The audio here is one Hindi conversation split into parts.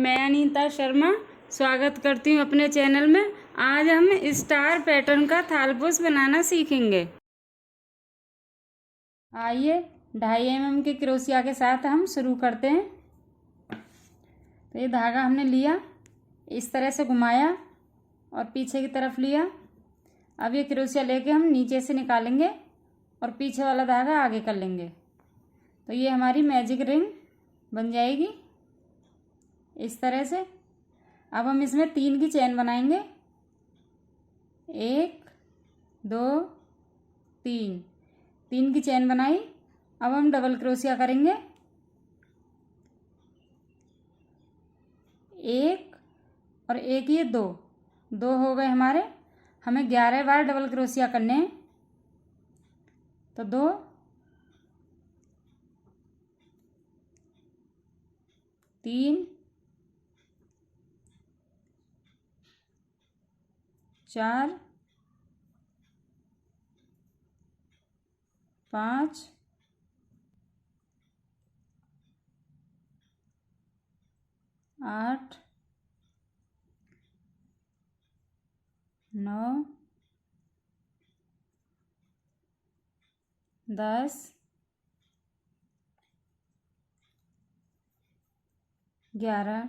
मैं अनीता शर्मा स्वागत करती हूँ अपने चैनल में। आज हम स्टार पैटर्न का थालपोश बनाना सीखेंगे। आइए 2.5 mm के क्रोशिया के साथ हम शुरू करते हैं। तो ये धागा हमने लिया, इस तरह से घुमाया और पीछे की तरफ लिया। अब ये क्रोशिया लेके हम नीचे से निकालेंगे और पीछे वाला धागा आगे कर लेंगे। तो ये हमारी मैजिक रिंग बन जाएगी इस तरह से। अब हम इसमें 3 की चेन बनाएंगे, 1 2 3। 3 की चेन बनाई। अब हम डबल क्रोशिया करेंगे, 1 और 1 ये 2 हो गए हमारे। हमें 11 बार डबल क्रोशिया करने हैं। तो 2 3 4 5 8 9 10 11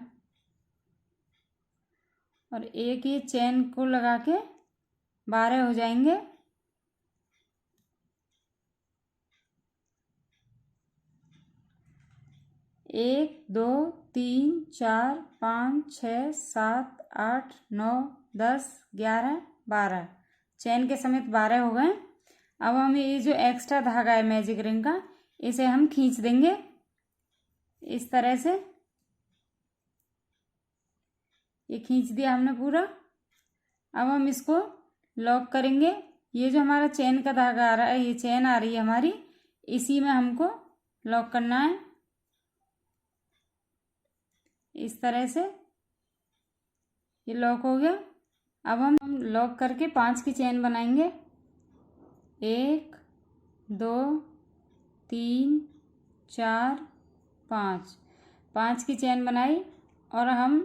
और 1 ये चेन को लगा के 12 हो जाएंगे। 1 2 3 4 5 6 7 8 9 10 11 12 चेन के समेत 12 हो गए। अब हम ये जो एक्स्ट्रा धागा है मैजिक रिंग का, इसे हम खींच देंगे इस तरह से। ये खींच दिया हमने पूरा। अब हम इसको लॉक करेंगे। ये जो हमारा चेन का धागा आ रहा है, ये चेन आ रही है हमारी, इसी में हमको लॉक करना है इस तरह से। ये लॉक हो गया। अब हम लॉक करके 5 की चेन बनाएंगे, 1 2 3 4 5। 5 की चेन बनाई और हम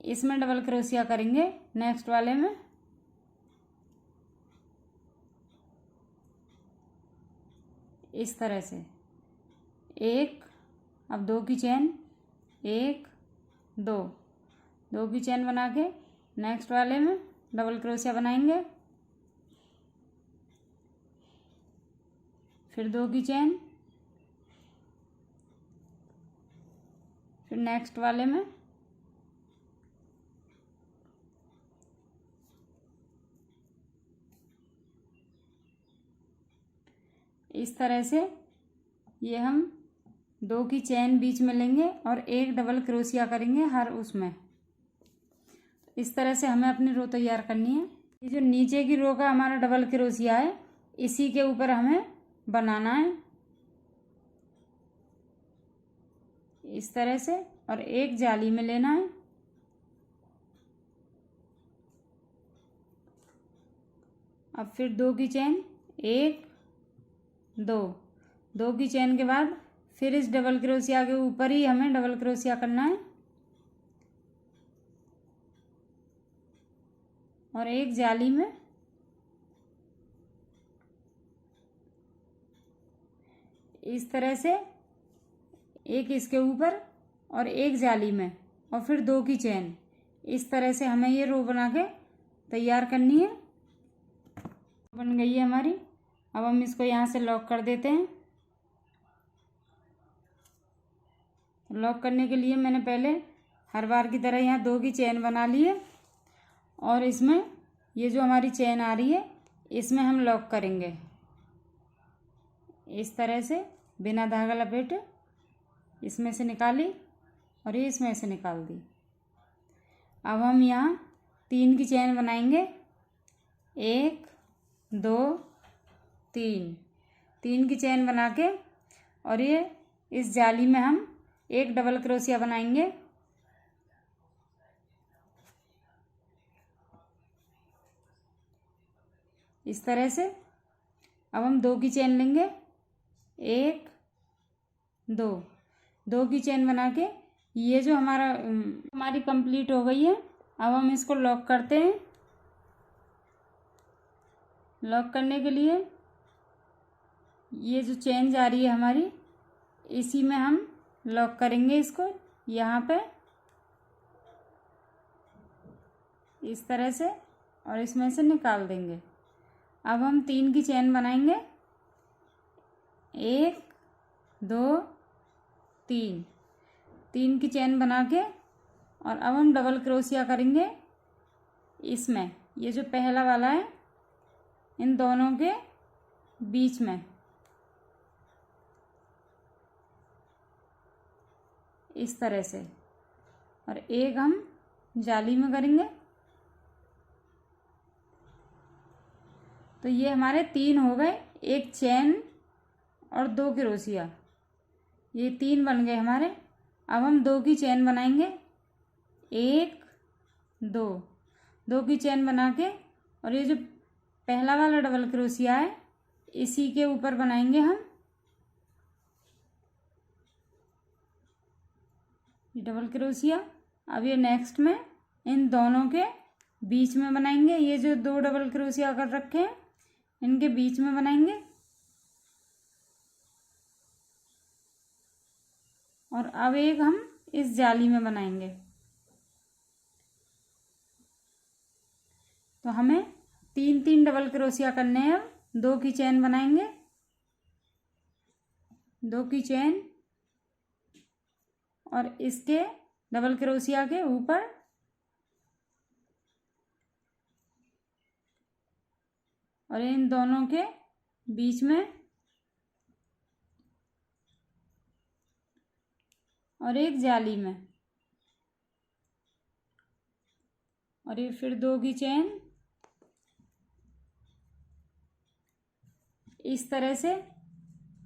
इसमें डबल क्रोशिया करेंगे नेक्स्ट वाले में। इस तरह से 1, अब 2 की चेन, 1 2 की चेन बना के नेक्स्ट वाले में डबल क्रोशिया बनाएंगे। फिर 2 की चेन, फिर नेक्स्ट वाले में इस तरह से। ये हम 2 की चेन बीच में लेंगे और 1 डबल क्रोशिया करेंगे हर उसमें। इस तरह से हमें अपनी रो तैयार करनी है। ये जो नीचे की रो का हमारा डबल क्रोशिया है, इसी के ऊपर हमें बनाना है इस तरह से, और 1 जाली में लेना है। अब फिर 2 की चेन, 1 2 की चेन के बाद फिर इस डबल क्रोशिया के ऊपर ही हमें डबल क्रोशिया करना है और 1 जाली में। इस तरह से 1 इसके ऊपर और 1 जाली में, और फिर 2 की चेन। इस तरह से हमें ये रो बना के तैयार करनी है। बन गई है हमारी। अब हम इसको यहाँ से लॉक कर देते हैं। लॉक करने के लिए मैंने पहले हर बार की तरह यहाँ 2 की चेन बना ली है और इसमें ये जो हमारी चेन आ रही है, इसमें हम लॉक करेंगे इस तरह से। बिना धागा लपेटे इसमें से निकाली और ये इसमें से निकाल दी। अब हम यहाँ 3 की चेन बनाएंगे, 1 2 3 की चेन बना के, और ये इस जाली में हम 1 डबल क्रोशिया बनाएंगे इस तरह से। अब हम 2 की चेन लेंगे, 1 2 की चेन बना के ये जो हमारी कंप्लीट हो गई है। अब हम इसको लॉक करते हैं। लॉक करने के लिए ये जो चेन जा रही है हमारी, इसी में हम लॉक करेंगे इसको, यहाँ पे इस तरह से, और इसमें से निकाल देंगे। अब हम 3 की चेन बनाएंगे, 1 2 3, 3 की चेन बना के, और अब हम डबल क्रोशिया करेंगे इसमें, ये जो पहला वाला है इन दोनों के बीच में, इस तरह से, और एक हम जाली में करेंगे। तो ये हमारे 3 हो गए, एक चेन और 2 क्रोशिया, ये 3 बन गए हमारे। अब हम 2 की चेन बनाएंगे, 1 2, 2 की चेन बना के, और ये जो पहला वाला डबल क्रोशिया है इसी के ऊपर बनाएंगे हम ये डबल क्रोशिया। अब ये नेक्स्ट में इन दोनों के बीच में बनाएंगे, ये जो 2 डबल क्रोशिया कर रखे हैं इनके बीच में बनाएंगे, और अब एक हम इस जाली में बनाएंगे। तो हमें 3 डबल क्रोशिया करने हैं। अब 2 की चेन बनाएंगे, 2 की चेन, और इसके डबल क्रोशिया के ऊपर और इन दोनों के बीच में, और एक जाली में, और ये फिर 2 की चेन, इस तरह से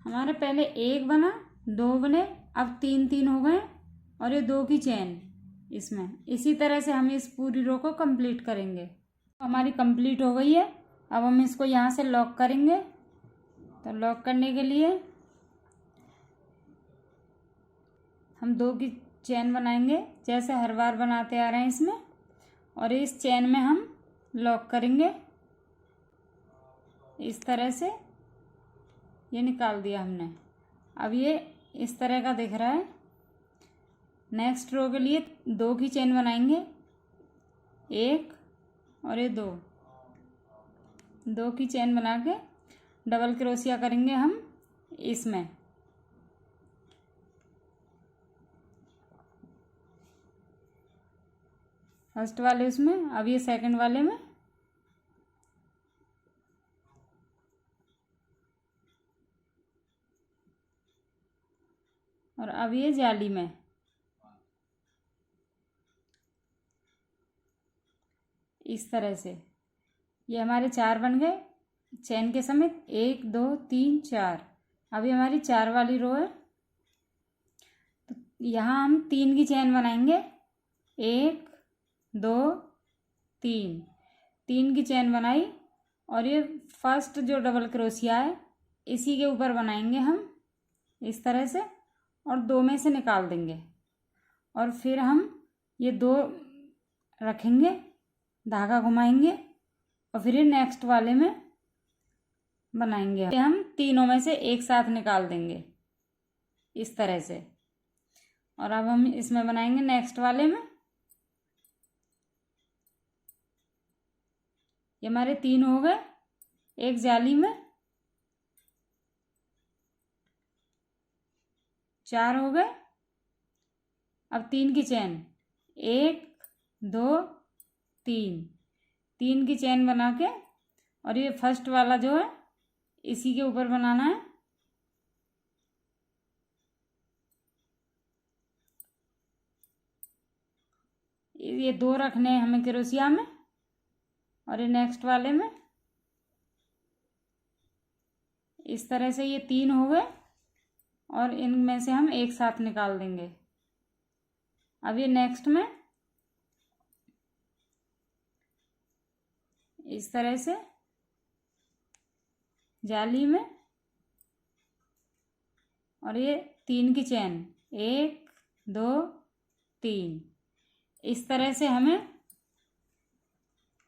हमारे पहले 1 बना, 2 बने, अब 3 हो गए, और ये 2 की चेन इसमें। इसी तरह से हम इस पूरी रो को कंप्लीट करेंगे। हमारी कंप्लीट हो गई है। अब हम इसको यहाँ से लॉक करेंगे। तो लॉक करने के लिए हम 2 की चेन बनाएंगे जैसे हर बार बनाते आ रहे हैं इसमें, और इस चेन में हम लॉक करेंगे इस तरह से। ये निकाल दिया हमने। अब ये इस तरह का दिख रहा है। नेक्स्ट रो के लिए 2 की चेन बनाएंगे, 1 और ये 2 की चेन बना के डबल क्रोशिया करेंगे हम इसमें। फर्स्ट वाले उसमें, अब ये सेकंड वाले में, और अब ये जाली में। इस तरह से ये हमारे 4 बन गए चेन के समेत, 1 2 3 4। अभी हमारी 4 वाली रो है। तो यहाँ हम 3 की चेन बनाएंगे, 1 2 3, 3 की चेन बनाई, और ये फर्स्ट जो डबल क्रोशिया है इसी के ऊपर बनाएंगे हम इस तरह से, और 2 में से निकाल देंगे, और फिर हम ये 2 रखेंगे, धागा घुमाएंगे, और फिर ये नेक्स्ट वाले में बनाएंगे। हम तीनों में से एक साथ निकाल देंगे इस तरह से, और अब हम इसमें बनाएंगे नेक्स्ट वाले में। ये हमारे 3 हो गए, एक जाली में 4 हो गए। अब 3 की चेन, 1 2 3, 3 की चेन बना के, और ये फर्स्ट वाला जो है इसी के ऊपर बनाना है। ये 2 रखने हैं हमें क्रोशिया में, और ये नेक्स्ट वाले में। इस तरह से ये 3 हो गए, और इनमें से हम एक साथ निकाल देंगे। अब ये नेक्स्ट में इस तरह से जाली में, और ये 3 की चेन, 1 2 3। इस तरह से हमें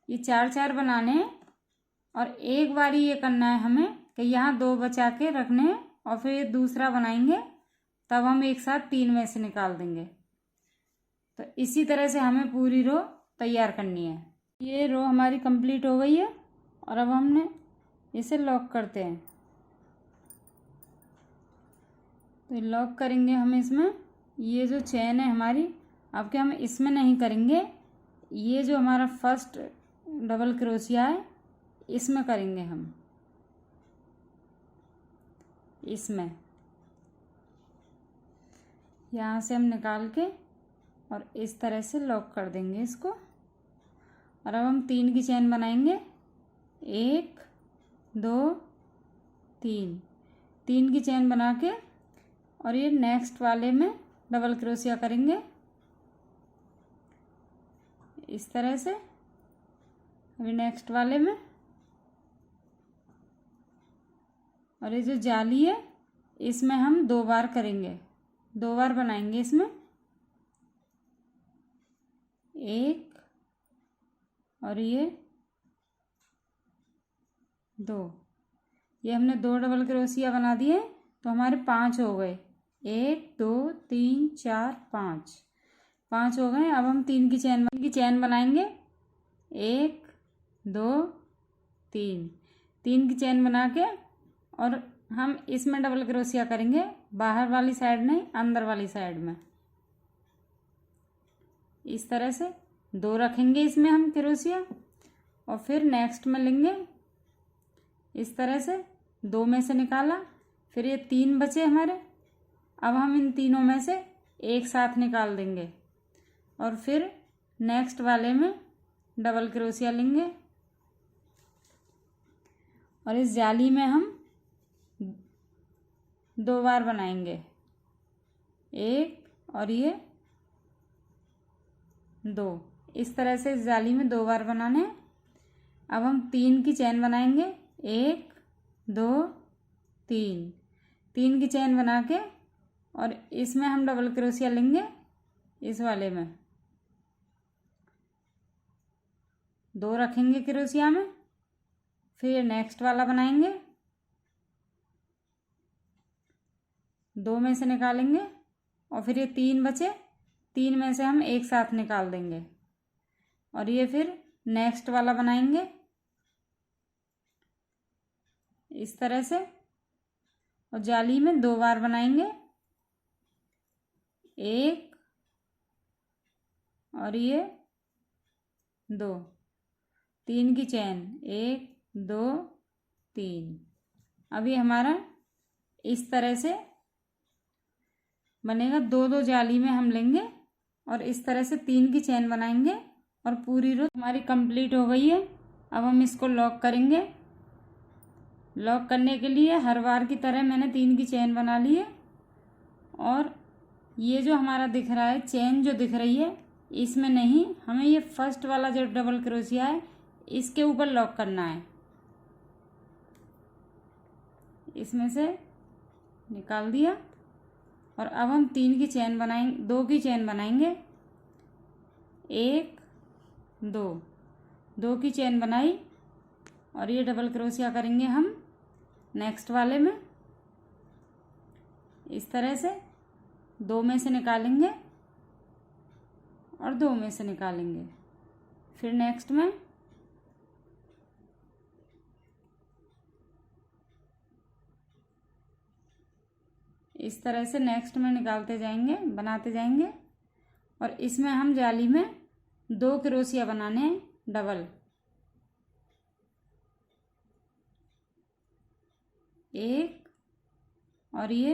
ये 4 बनाने हैं और एक बारी ये करना है हमें कि यहाँ 2 बचा के रखने हैं और फिर ये दूसरा बनाएंगे, तब हम एक साथ 3 में से निकाल देंगे। तो इसी तरह से हमें पूरी रो तैयार करनी है। ये रो हमारी कंप्लीट हो गई है और अब हमने इसे लॉक करते हैं। तो लॉक करेंगे हम इसमें। ये जो चेन है हमारी, अब क्या हम इसमें नहीं करेंगे, ये जो हमारा फर्स्ट डबल क्रोशिया है इसमें करेंगे हम। इसमें यहाँ से हम निकाल के और इस तरह से लॉक कर देंगे इसको। और अब हम 3 की चेन बनाएंगे, 1 2 3। 3 की चेन बना के और ये नेक्स्ट वाले में डबल क्रोशिया करेंगे इस तरह से। अभी नेक्स्ट वाले में, और ये जो जाली है इसमें हम 2 बार करेंगे, 2 बार बनाएंगे इसमें, 1 और ये 2। ये हमने 2 डबल क्रोशिया बना दिए तो हमारे 5 हो गए। 1 2 3 4 5 हो गए। अब हम 3 की चेन बनाएंगे, 1 2 3। 3 की चेन बना के और हम इसमें डबल क्रोशिया करेंगे, बाहर वाली साइड नहीं, अंदर वाली साइड में। इस तरह से 2 रखेंगे इसमें हम क्रोशिया और फिर नेक्स्ट में लेंगे इस तरह से। 2 में से निकाला, फिर ये 3 बचे हमारे। अब हम इन तीनों में से एक साथ निकाल देंगे और फिर नेक्स्ट वाले में डबल क्रोशिया लेंगे और इस जाली में हम 2 बार बनाएंगे, 1 और ये 2। इस तरह से इस जाली में 2 बार बनाने हैं। अब हम 3 की चेन बनाएंगे, 1 2 3। 3 की चेन बना के और इसमें हम डबल क्रोशिया लेंगे इस वाले में, 2 रखेंगे क्रोशिया में, फिर नेक्स्ट वाला बनाएंगे, 2 में से निकालेंगे और फिर ये 3 बचे, 3 में से हम एक साथ निकाल देंगे और ये फिर नेक्स्ट वाला बनाएंगे इस तरह से। और जाली में 2 बार बनाएंगे, 1 और ये 2। 3 की चेन, 1 2 3। अभी हमारा इस तरह से बनेगा। 2 जाली में हम लेंगे और इस तरह से 3 की चेन बनाएंगे और पूरी रो हमारी कंप्लीट हो गई है। अब हम इसको लॉक करेंगे। लॉक करने के लिए हर बार की तरह मैंने 3 की चेन बना ली है और ये जो हमारा दिख रहा है चेन जो दिख रही है इसमें नहीं, हमें ये फर्स्ट वाला जो डबल क्रोशिया है इसके ऊपर लॉक करना है। इसमें से निकाल दिया और अब हम 3 की चेन बनाएंगे, 2 की चेन बनाएंगे, 1 2 की चेन बनाई और ये डबल क्रोशिया करेंगे हम नेक्स्ट वाले में इस तरह से। 2 में से निकालेंगे और 2 में से निकालेंगे, फिर नेक्स्ट में इस तरह से नेक्स्ट में निकालते जाएंगे, बनाते जाएंगे। और इसमें हम जाली में 2 क्रोशिया बनाने हैं डबल, 1 और ये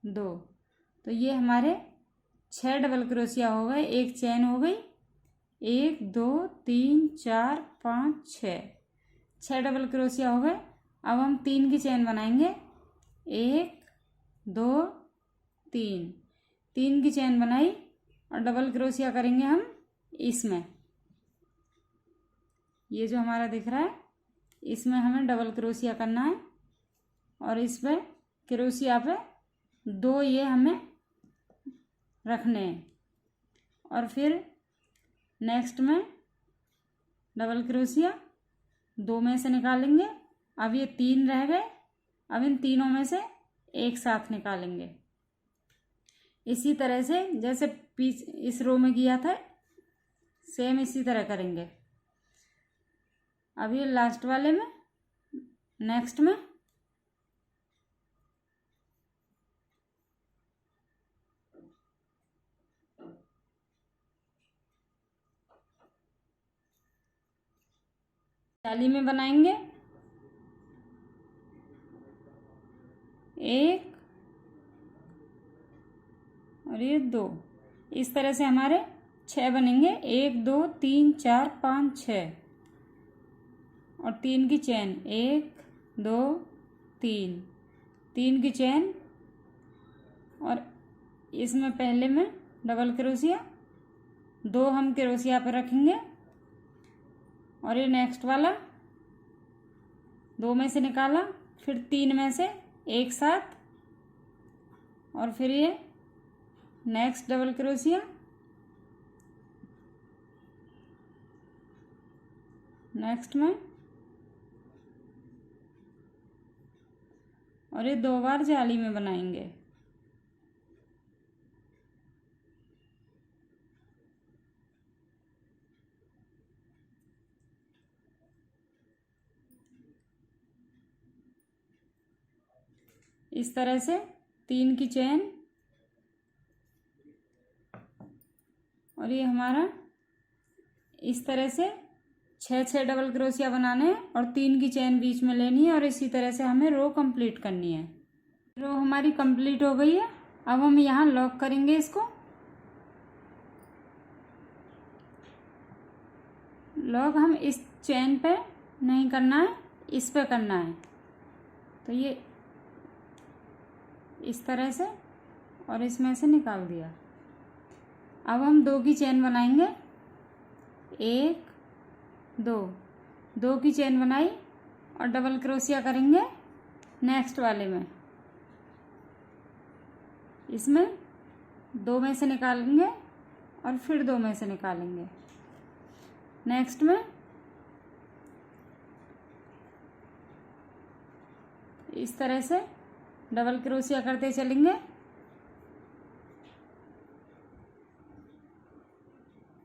2। तो ये हमारे 6 डबल क्रोशिया हो गए, एक चेन हो गई, 1 2 3 4 5 6 डबल क्रोशिया हो गए। अब हम 3 की चेन बनाएंगे, 1 2 3 की चेन बनाई और डबल क्रोशिया करेंगे हम इसमें। ये जो हमारा दिख रहा है इसमें हमें डबल क्रोशिया करना है और इस पे क्रोशिया पे 2 ये हमें रखने हैं। और फिर नेक्स्ट में डबल क्रोशिया 2 में से निकालेंगे। अब ये 3 रह गए, अब इन तीनों में से एक साथ निकालेंगे। इसी तरह से जैसे इस रो में किया था सेम इसी तरह करेंगे। अब ये लास्ट वाले में नेक्स्ट में जाली में बनाएंगे 1 और ये 2। इस तरह से हमारे 6 बनेंगे। 1 2 3 4 5 6 और 3 की चेन 1 2 3 3 की चेन। और इसमें पहले में डबल क्रोशिया 2 हम क्रोशिया पर रखेंगे। और ये नेक्स्ट वाला 2 में से निकाला, फिर 3 में से एक साथ, और फिर ये नेक्स्ट डबल क्रोशिया, नेक्स्ट में, और ये 2 बार जाली में बनाएंगे। इस तरह से 3 की चेन, और ये हमारा इस तरह से 6 डबल क्रोशिया बनाने हैं और 3 की चेन बीच में लेनी है। और इसी तरह से हमें रो कंप्लीट करनी है। रो हमारी कंप्लीट हो गई है। अब हम यहाँ लॉक करेंगे इसको। लॉक हम इस चेन पे नहीं करना है, इस पे करना है। तो ये इस तरह से और इसमें से निकाल दिया। अब हम 2 की चेन बनाएंगे। 1 2 की चेन बनाई और डबल क्रोशिया करेंगे नेक्स्ट वाले में। इसमें 2 में से निकालेंगे और फिर 2 में से निकालेंगे। नेक्स्ट में इस तरह से डबल क्रोशिया करते चलेंगे।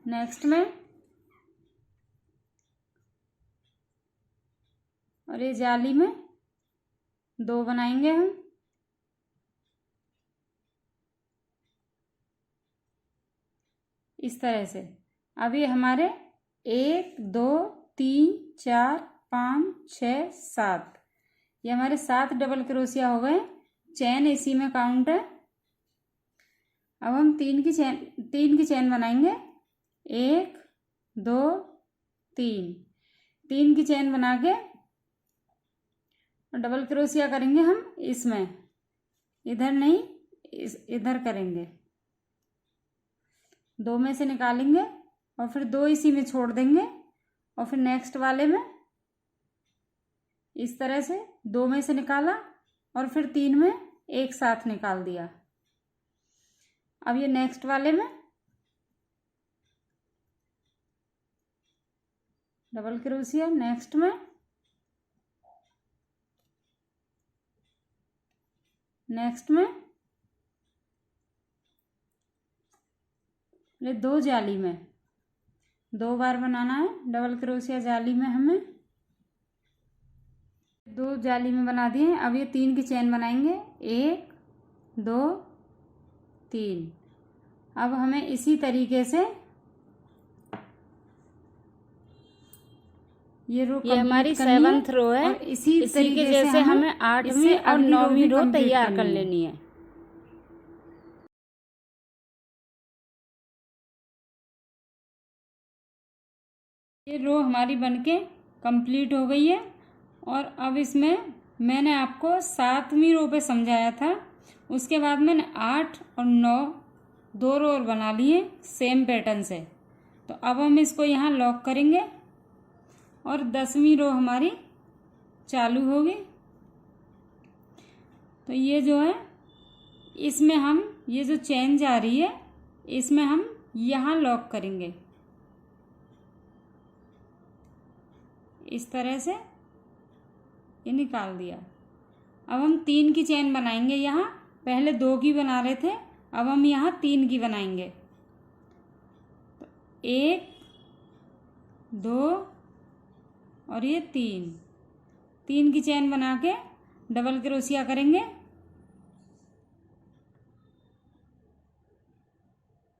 नेक्स्ट में, और ये जाली में 2 बनाएंगे हम। इस तरह से अब ये हमारे 1 2 3 4 5 6 7, ये हमारे 7 डबल क्रोशिया हो गए। चेन इसी में काउंट है। अब हम 3 की चेन बनाएंगे। 1 2 3 की चेन बना के डबल क्रोशिया करेंगे हम इसमें, इधर नहीं, इधर करेंगे। 2 में से निकालेंगे और फिर 2 इसी में छोड़ देंगे। और फिर नेक्स्ट वाले में इस तरह से 2 में से निकाला और फिर 3 में एक साथ निकाल दिया। अब ये नेक्स्ट वाले में डबल क्रोशिया, नेक्स्ट में, नेक्स्ट में, ये 2 जाली में 2 बार बनाना है डबल क्रोशिया जाली में। हमें 2 जाली में बना दिए। अब ये 3 की चेन बनाएंगे। 1 2 3। अब हमें इसी तरीके से ये हमारी 7th रो है। इसी तरीके जैसे हमें 8वीं और 9वीं रो तैयार कर लेनी है। ये रो हमारी बनके कंप्लीट हो गई है। और अब इसमें मैंने आपको 7वीं रो पे समझाया था, उसके बाद मैंने 8 और 9 2 रो और बना लिए सेम पैटर्न से। तो अब हम इसको यहाँ लॉक करेंगे और 10वीं रो हमारी चालू होगी। तो ये जो है इसमें हम ये जो चेन जा रही है इसमें हम यहाँ लॉक करेंगे इस तरह से, ये निकाल दिया। अब हम 3 की चेन बनाएंगे यहाँ, पहले 2 की बना रहे थे, अब हम यहाँ 3 की बनाएंगे। तो 1 2 और ये 3 की चेन बना के डबल क्रोशिया करेंगे।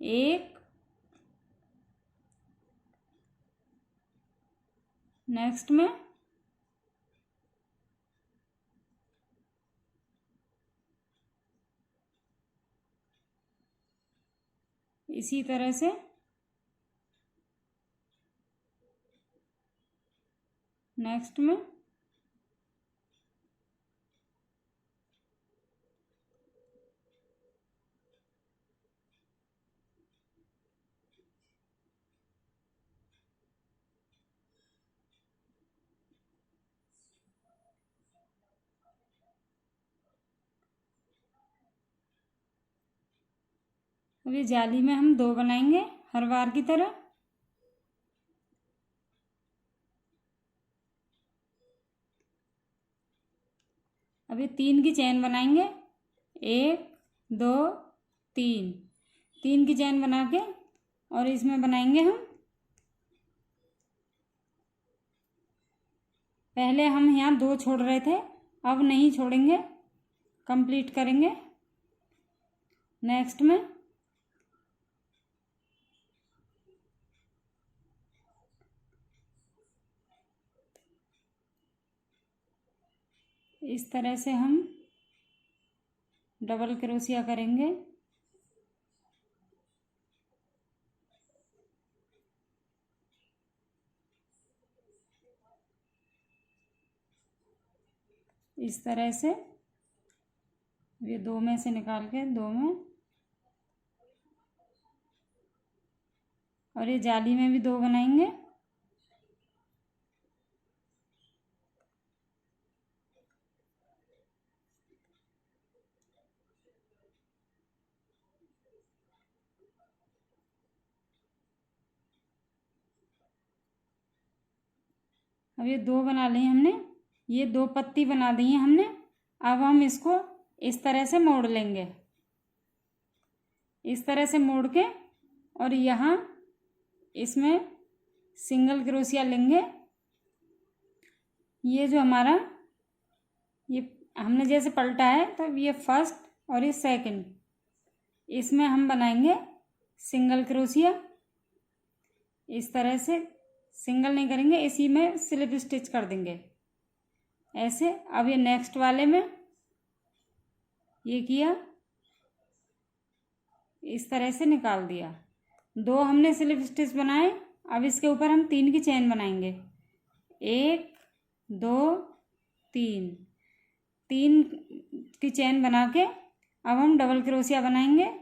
1, नेक्स्ट में इसी तरह से नेक्स्ट में अब ये जाली में हम 2 बनाएंगे हर बार की तरह। अब ये 3 की चेन बनाएंगे, 1 2 3 की चेन बना के और इसमें बनाएंगे हम, पहले हम यहाँ 2 छोड़ रहे थे, अब नहीं छोड़ेंगे, कंप्लीट करेंगे। नेक्स्ट में इस तरह से हम डबल क्रोशिया करेंगे। इस तरह से ये 2 में से निकाल के 2 में, और ये जाली में भी 2 बनाएंगे। अब ये 2 बना लिए हमने, ये 2 पत्ती बना दी है हमने। अब हम इसको इस तरह से मोड़ लेंगे, इस तरह से मोड़ के, और यहाँ इसमें सिंगल क्रोशिया लेंगे। ये जो हमारा ये हमने जैसे पलटा है, तो ये फर्स्ट और ये सेकंड, इसमें हम बनाएंगे सिंगल क्रोशिया। इस तरह से सिंगल नहीं करेंगे, इसी में स्लिप स्टिच कर देंगे ऐसे। अब ये नेक्स्ट वाले में ये किया, इस तरह से निकाल दिया। 2 हमने स्लिप स्टिच बनाए, अब इसके ऊपर हम 3 की चेन बनाएंगे, 1 2 3 की चेन बना के अब हम डबल क्रोशिया बनाएंगे।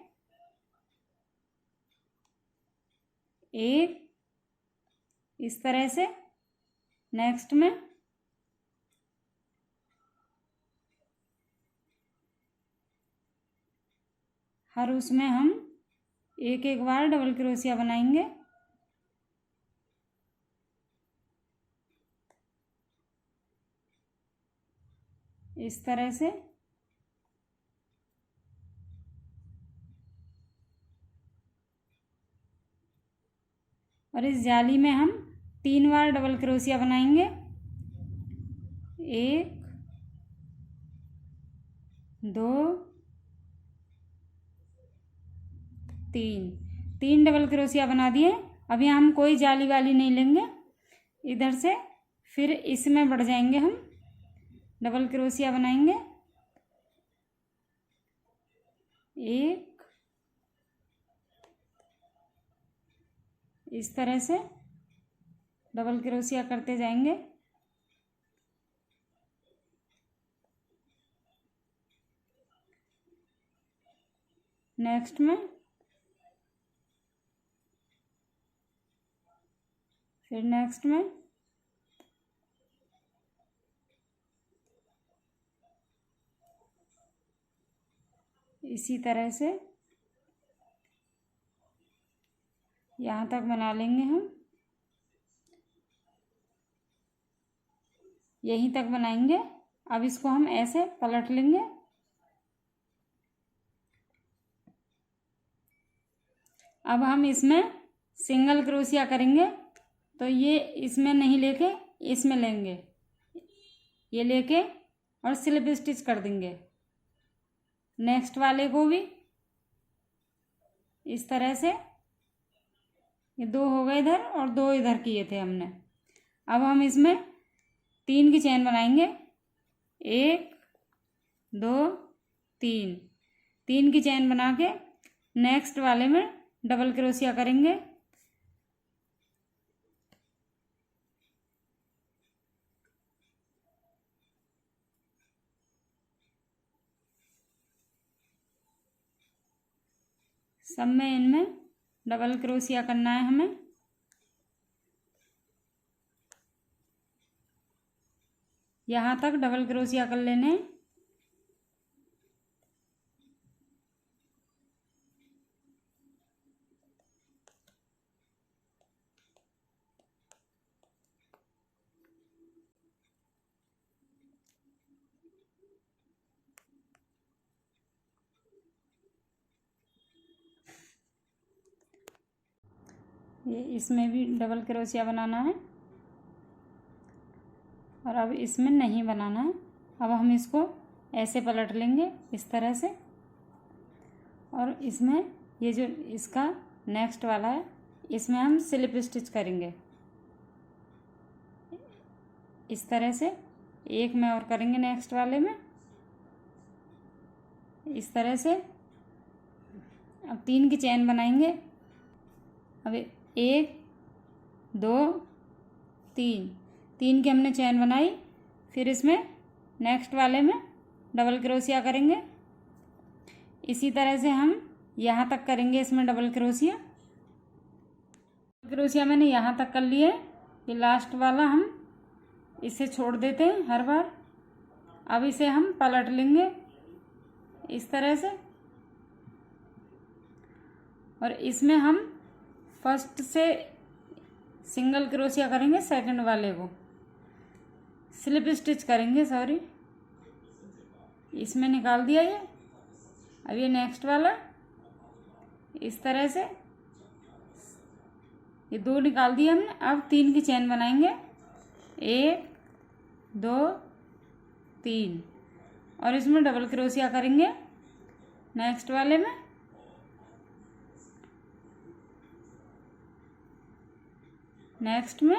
1 इस तरह से, नेक्स्ट में हर उसमें हम एक एक बार डबल क्रोशिया बनाएंगे। इस तरह से और इस जाली में हम 3 बार डबल क्रोशिया बनाएंगे, 1 2 3 डबल क्रोशिया बना दिए। अब यहाँ हम कोई जाली वाली नहीं लेंगे, इधर से फिर इसमें बढ़ जाएंगे, हम डबल क्रोशिया बनाएंगे, 1 इस तरह से डबल क्रोशिया करते जाएंगे। नेक्स्ट में फिर नेक्स्ट में इसी तरह से यहाँ तक बना लेंगे हम, यहीं तक बनाएंगे। अब इसको हम ऐसे पलट लेंगे। अब हम इसमें सिंगल क्रोशिया करेंगे, तो ये इसमें नहीं लेके इसमें लेंगे, ये लेके और स्लिप स्टिच कर देंगे। नेक्स्ट वाले को भी इस तरह से, ये 2 हो गए इधर और 2 इधर किए थे हमने। अब हम इसमें 3 की चेन बनाएंगे, 1 2 3, 3 की चेन बना के नेक्स्ट वाले में डबल क्रोशिया करेंगे। सब में इनमें डबल क्रोशिया करना है हमें। यहाँ तक डबल क्रोशिया कर लेने हैं। ये इसमें भी डबल क्रोशिया बनाना है और अब इसमें नहीं बनाना है। अब हम इसको ऐसे पलट लेंगे इस तरह से, और इसमें ये जो इसका नेक्स्ट वाला है इसमें हम स्लिप स्टिच करेंगे इस तरह से। एक में और करेंगे नेक्स्ट वाले में इस तरह से। अब 3 की चेन बनाएंगे। अब 1 2 3, 3 की हमने चेन बनाई, फिर इसमें नेक्स्ट वाले में डबल क्रोशिया करेंगे। इसी तरह से हम यहाँ तक करेंगे इसमें डबल क्रोशिया। क्रोशिया मैंने यहाँ तक कर लिए। ये लास्ट वाला हम इसे छोड़ देते हैं हर बार। अब इसे हम पलट लेंगे इस तरह से, और इसमें हम फर्स्ट से सिंगल क्रोशिया करेंगे, सेकंड वाले को स्लिप स्टिच करेंगे, सॉरी इसमें निकाल दिया ये। अब ये नेक्स्ट वाला इस तरह से, ये 2 निकाल दिए हमने। अब 3 की चेन बनाएंगे, 1 2 3, और इसमें डबल क्रोशिया करेंगे नेक्स्ट वाले में। नेक्स्ट में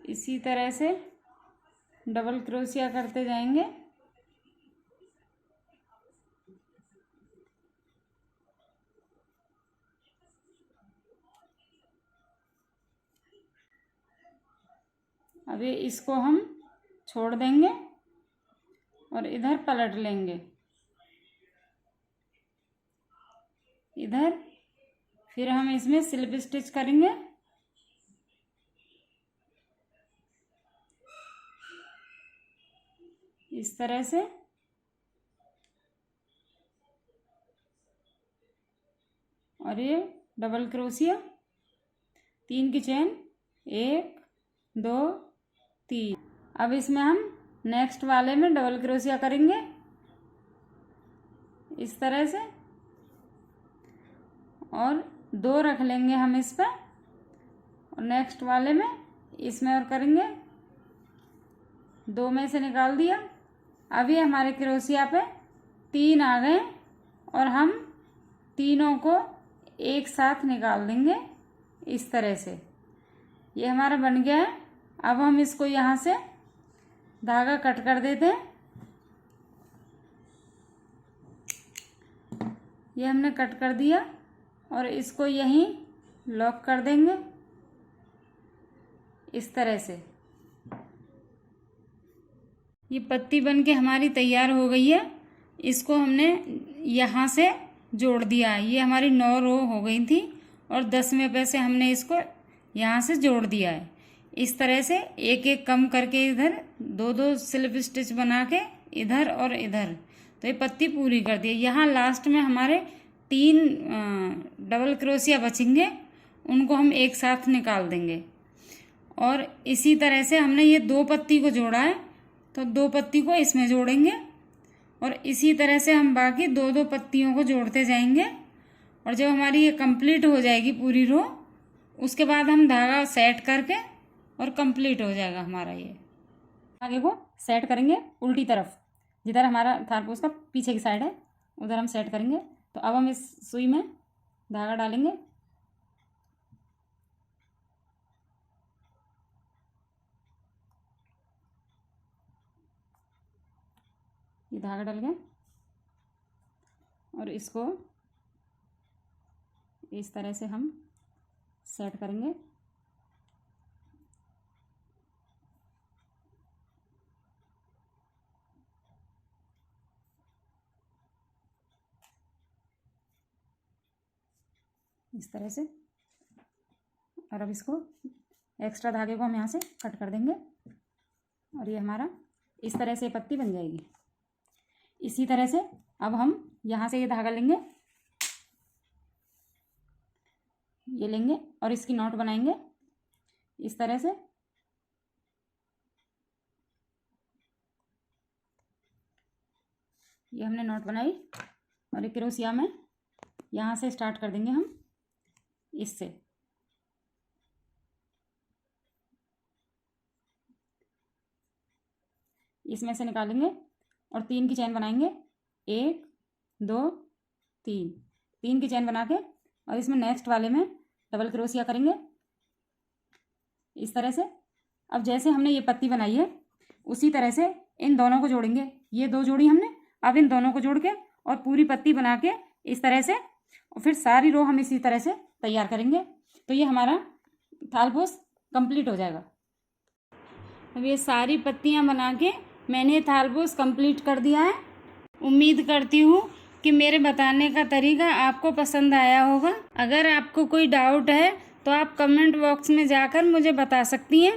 इसी तरह से डबल क्रोशिया करते जाएंगे। अभी इसको हम छोड़ देंगे और इधर पलट लेंगे इधर। फिर हम इसमें स्लिप स्टिच करेंगे इस तरह से, और ये डबल क्रोशिया, 3 की चेन, 1 2 3। अब इसमें हम नेक्स्ट वाले में डबल क्रोशिया करेंगे इस तरह से, और 2 रख लेंगे हम इस पर, और नेक्स्ट वाले में इसमें और करेंगे। 2 में से निकाल दिया। अभी हमारे क्रोशिया पे 3 आ गए और हम तीनों को एक साथ निकाल देंगे इस तरह से। ये हमारा बन गया है। अब हम इसको यहाँ से धागा कट कर देते हैं। ये हमने कट कर दिया और इसको यहीं लॉक कर देंगे इस तरह से। ये पत्ती बन के हमारी तैयार हो गई है। इसको हमने यहाँ से जोड़ दिया। ये हमारी 9 रो हो गई थी और 10वें पे से हमने इसको यहाँ से जोड़ दिया है। इस तरह से एक एक कम करके इधर 2-2 स्लिप स्टिच बना के इधर और इधर। तो ये पत्ती पूरी कर दी। यहाँ लास्ट में हमारे 3 डबल क्रोशिया बचेंगे, उनको हम एक साथ निकाल देंगे। और इसी तरह से हमने ये 2 पत्ती को जोड़ा है, तो 2 पत्ती को इसमें जोड़ेंगे और इसी तरह से हम बाकी 2-2 पत्तियों को जोड़ते जाएंगे। और जब हमारी ये कंप्लीट हो जाएगी पूरी रो, उसके बाद हम धागा सेट करके और कंप्लीट हो जाएगा हमारा। ये धागे को सेट करेंगे उल्टी तरफ, जिधर हमारा थारपोस का पीछे की साइड है उधर हम सेट करेंगे। तो अब हम इस सुई में धागा डालेंगे, ये धागा डल गया और इसको इस तरह से हम सेट करेंगे। इस तरह से। और अब इसको एक्स्ट्रा धागे को हम यहाँ से कट कर देंगे और ये हमारा इस तरह से पत्ती बन जाएगी। इसी तरह से अब हम यहाँ से ये धागा लेंगे, ये लेंगे और इसकी नॉट बनाएंगे इस तरह से। ये हमने नॉट बनाई और एक क्रोशिया में यहाँ से स्टार्ट कर देंगे हम, इससे इसमें से निकालेंगे और 3 की चैन बनाएंगे। 1 2 3, 3 की चैन बना के और इसमें नेक्स्ट वाले में डबल क्रोशिया करेंगे इस तरह से। अब जैसे हमने ये पत्ती बनाई है उसी तरह से इन दोनों को जोड़ेंगे। ये 2 जोड़ी हमने, अब इन दोनों को जोड़ के और पूरी पत्ती बना के इस तरह से, और फिर सारी रो हम इसी तरह से तैयार करेंगे। तो ये हमारा थालपोस कंप्लीट हो जाएगा। अब ये सारी पत्तियां बना के मैंने थालपोस कंप्लीट कर दिया है। उम्मीद करती हूँ कि मेरे बताने का तरीका आपको पसंद आया होगा। अगर आपको कोई डाउट है तो आप कमेंट बॉक्स में जाकर मुझे बता सकती हैं।